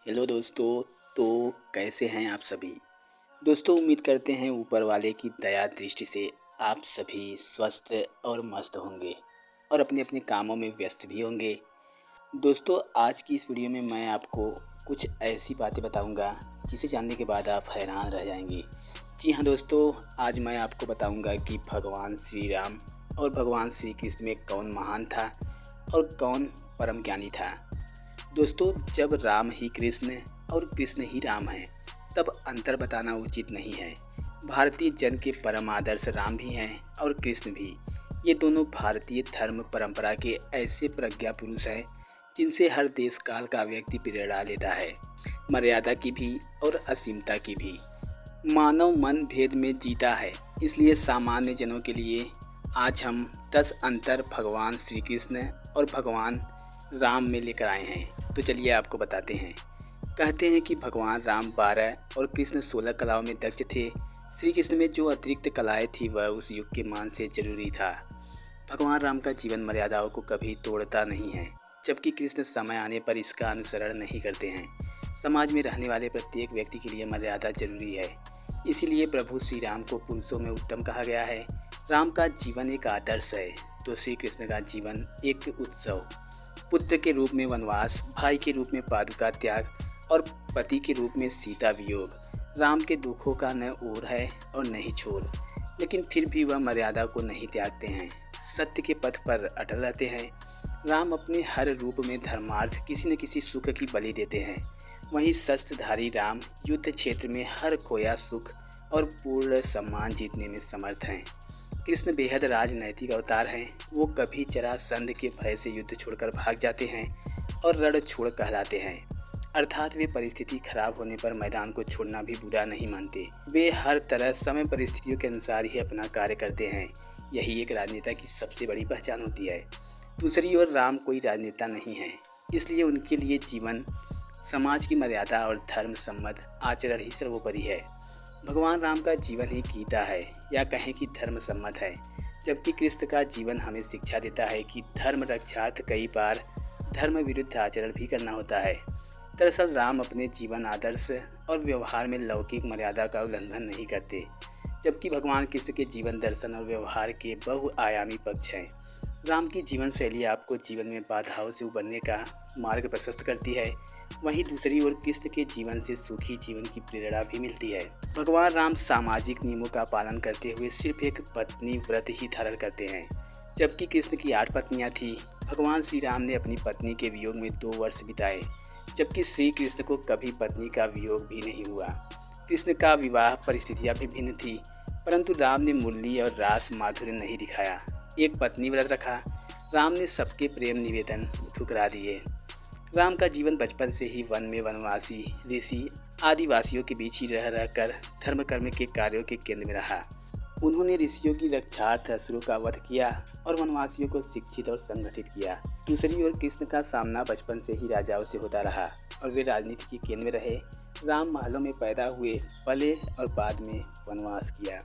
Hello दोस्तों। तो कैसे हैं आप सभी दोस्तों। उम्मीद करते हैं ऊपर वाले की दया दृष्टि से आप सभी स्वस्थ और मस्त होंगे और अपने अपने कामों में व्यस्त भी होंगे। दोस्तों, आज की इस वीडियो में मैं आपको कुछ ऐसी बातें बताऊंगा जिसे जानने के बाद आप हैरान रह जाएंगे। जी हाँ दोस्तों, आज मैं आपको बताऊंगा कि भगवान श्री राम और भगवान श्री कृष्ण में कौन महान था और कौन परम ज्ञानी था। दोस्तों, जब राम ही कृष्ण और कृष्ण ही राम हैं, तब अंतर बताना उचित नहीं है। भारतीय जन के परम आदर्श राम भी हैं और कृष्ण भी। ये दोनों भारतीय धर्म परंपरा के ऐसे प्रज्ञा पुरुष हैं जिनसे हर देश काल का व्यक्ति प्रेरणा लेता है, मर्यादा की भी और असीमता की भी। मानव मन भेद में जीता है, इसलिए सामान्य जनों के लिए आज हम 10 अंतर भगवान श्री कृष्ण और भगवान राम में लेकर आए हैं। तो चलिए आपको बताते हैं। कहते हैं कि भगवान राम 12 और कृष्ण 16 कलाओं में दक्ष थे। श्री कृष्ण में जो अतिरिक्त कलाएं थी वह उस युग के मान से जरूरी था। भगवान राम का जीवन मर्यादाओं को कभी तोड़ता नहीं है, जबकि कृष्ण समय आने पर इसका अनुसरण नहीं करते हैं। समाज में रहने वाले प्रत्येक व्यक्ति के लिए मर्यादा जरूरी है, इसीलिए प्रभु श्री राम को पुरुषों में उत्तम कहा गया है। राम का जीवन एक आदर्श है तो श्री कृष्ण का जीवन एक उत्सव। पुत्र के रूप में वनवास, भाई के रूप में पादुका त्याग और पति के रूप में सीता वियोग। राम के दुखों का न ओर है और न ही छोर, लेकिन फिर भी वह मर्यादा को नहीं त्यागते हैं, सत्य के पथ पर अटल रहते हैं। राम अपने हर रूप में धर्मार्थ किसी न किसी सुख की बलि देते हैं। वहीं शस्त्रधारी राम युद्ध क्षेत्र में हर खोया सुख और पूर्ण सम्मान जीतने में समर्थ हैं। कृष्ण बेहद राजनैतिक अवतार हैं। वो कभी जरासंध के भय से युद्ध छोड़कर भाग जाते हैं और रण छोड़ कहलाते हैं, अर्थात वे परिस्थिति खराब होने पर मैदान को छोड़ना भी बुरा नहीं मानते। वे हर तरह समय परिस्थितियों के अनुसार ही अपना कार्य करते हैं। यही एक राजनेता की सबसे बड़ी पहचान होती है। दूसरी ओर राम कोई राजनेता नहीं है, इसलिए उनके लिए जीवन, समाज की मर्यादा और धर्म सम्मत आचरण ही सर्वोपरि है। भगवान राम का जीवन ही गीता है, या कहें कि धर्म सम्मत है, जबकि कृष्ण का जीवन हमें शिक्षा देता है कि धर्म रक्षार्थ कई बार धर्म विरुद्ध आचरण भी करना होता है। दरअसल राम अपने जीवन आदर्श और व्यवहार में लौकिक मर्यादा का उल्लंघन नहीं करते, जबकि भगवान कृष्ण के जीवन दर्शन और व्यवहार के बहुआयामी पक्ष हैं। राम की जीवन शैली आपको जीवन में बाधाओं से उबरने का मार्ग प्रशस्त करती है, वहीं दूसरी ओर कृष्ण के जीवन से सुखी जीवन की प्रेरणा भी मिलती है। भगवान राम सामाजिक नियमों का पालन करते हुए सिर्फ एक पत्नी व्रत ही धारण करते हैं, जबकि कृष्ण की 8 पत्नियां थीं। भगवान श्री राम ने अपनी पत्नी के वियोग में 2 वर्ष बिताए, जबकि श्री कृष्ण को कभी पत्नी का वियोग भी नहीं हुआ। कृष्ण का विवाह परिस्थितियां भी भिन्न थी, परंतु राम ने मुरली और रास माधुर्य नहीं दिखाया। एक पत्नी व्रत रखा। राम ने सबके प्रेम निवेदन ठुकरा दिए। राम का जीवन बचपन से ही वन में वनवासी, ऋषि, आदिवासियों के बीच ही रह रहकर धर्म कर्म के कार्यों के केंद्र में रहा। उन्होंने ऋषियों की रक्षार्थ असुरों का वध किया और वनवासियों को शिक्षित और संगठित किया। दूसरी ओर कृष्ण का सामना बचपन से ही राजाओं से होता रहा और वे राजनीति के केंद्र में रहे। राम महलों में पैदा हुए, पले और बाद में वनवास किया।